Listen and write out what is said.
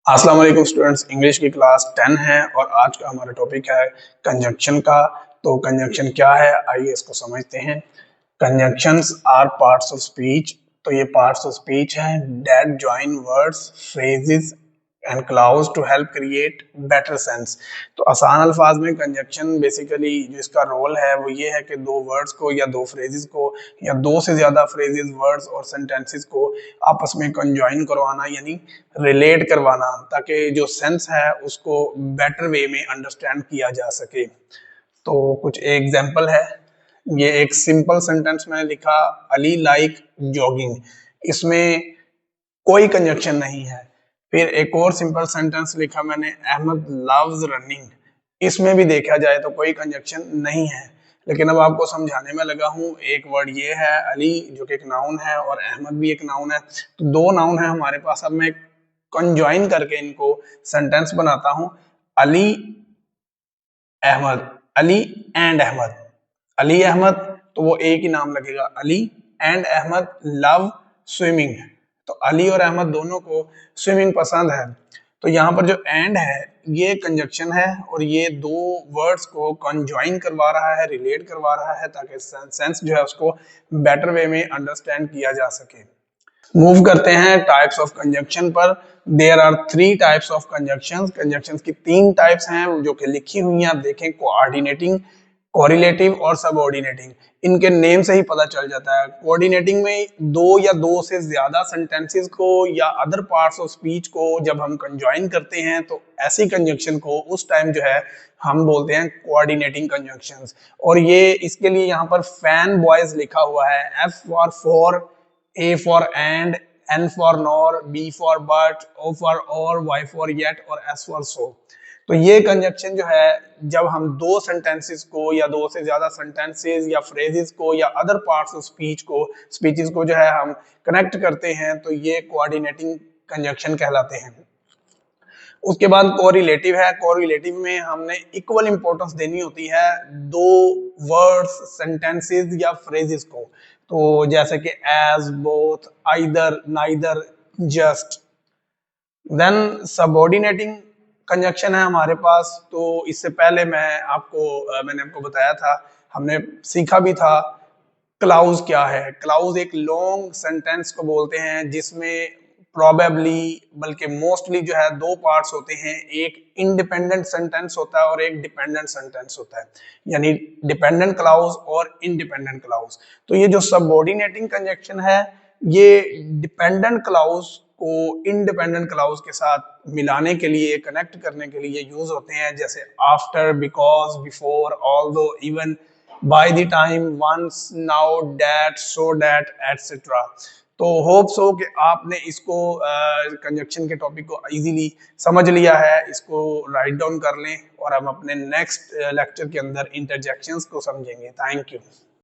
अस्सलाम वालेकुम students, English की क्लास 10 है और आज का हमारा टॉपिक है कंजंक्शन का। तो कंजंक्शन क्या है, आइए इसको समझते हैं। Conjunctions are parts of speech. तो ये पार्ट्स ऑफ स्पीच हैं that join words, phrases and clause to help create better sense. तो आसान अल्फाज में कंजंक्शन बेसिकली जो इसका रोल है वो ये है कि दो वर्ड्स को या दो फ्रेजेस को या दो से ज्यादा फ्रेजेस, वर्ड्स और सेंटेंसेस को आपस में कंजॉइन करवाना यानी रिलेट करवाना, ताकि जो सेंस है उसको बेटर वे में अंडरस्टैंड किया जा सके। तो कुछ एग्जांपल है। ये एक सिंपल सेंटेंस मैंने लिखा, अली लाइक जॉगिंग। इसमें कोई कंजंक्शन नहीं है। फिर एक और सिंपल सेंटेंस लिखा मैंने, अहमद लव्स रनिंग। इसमें भी देखा जाए तो कोई कंजंक्शन नहीं है, लेकिन अब आपको समझाने में लगा हूं। एक वर्ड ये है अली, जो कि एक नाउन है, और अहमद भी एक नाउन है। तो दो नाउन है हमारे पास। अब मैं कंजॉइन करके इनको सेंटेंस बनाता हूं, अली अहमद, अली एंड अहमद। अली अहमद तो वो एक ही नाम लगेगा, Ali and Ahmad love swimming. तो अली और अहमद दोनों को स्विमिंग पसंद है। तो यहाँ पर जो एंड है ये कंजक्शन है और ये दो वर्ड्स को कंजॉइन करवा रहा है, रिलेट करवा रहा है, ताकि सेंस जो है उसको बेटर वे में अंडरस्टैंड किया जा सके। मूव करते हैं टाइप्स ऑफ कंजंक्शन पर। There are three types of conjunctions. Conjunctions की तीन टाइप्स हैं जो कि लिखी हुई हैं, आप देखें, कोऑर्डिनेटिंग, कोरिलेटिव और सबऑर्डिनेटिंग। इनके नेम से ही पता चल जाता है। कोऑर्डिनेटिंग में दो या दो से ज्यादा सेंटेंसेस को या अदर पार्ट्स ऑफ स्पीच को जब हम कंजॉइन करते हैं तो ऐसी कंजंक्शन को उस टाइम जो है हम बोलते हैं कोऑर्डिनेटिंग कंजंक्शंस। और ये इसके लिए यहाँ पर फैन बॉयज लिखा हुआ है, F for A for and, N for nor, B for but, O for or, Y for yet और S for so। तो ये कंजक्शन जो है जब हम दो सेंटेंसेस को या दो से ज्यादा सेंटेंसेस या फ्रेजेस को या अदर पार्ट्स ऑफ स्पीचेस को जो है हम कनेक्ट करते हैं तो ये कोऑर्डिनेटिंग कंजक्शन कहलाते हैं। उसके बाद कोरिलेटिव है। कोरिलेटिव में हमने इक्वल इंपॉर्टेंस देनी होती है दो वर्ड्स, सेंटेंसेस या फ्रेजेस को। तो जैसे कि as, both, either, neither, just. Then subordinating conjunction है हमारे पास। तो इससे पहले मैंने आपको बताया था, हमने सीखा भी था क्लाउज क्या है। क्लाउज एक लॉन्ग सेंटेंस को बोलते हैं जिसमें प्रोबेबली, बल्कि मोस्टली जो है दो पार्ट्स होते हैं। एक इंडिपेंडेंट सेंटेंस होता है और एक डिपेंडेंट सेंटेंस होता है, यानी डिपेंडेंट क्लाउज और इंडिपेंडेंट क्लाउज। तो ये जो सबऑर्डिनेटिंग कंजक्शन है ये डिपेंडेंट क्लाउज को इंडिपेंडेंट क्लाउज के साथ मिलाने के लिए, कनेक्ट करने के लिए यूज होते हैं, जैसे after, because, before, although, even, by the time, once, now, that, so that, etc। तो होप सो कि आपने इसको कंजक्शन के टॉपिक को इजीली समझ लिया है। इसको राइट डाउन कर लें और हम अपने नेक्स्ट लेक्चर के अंदर इंटरजेक्शंस को समझेंगे। Thank you.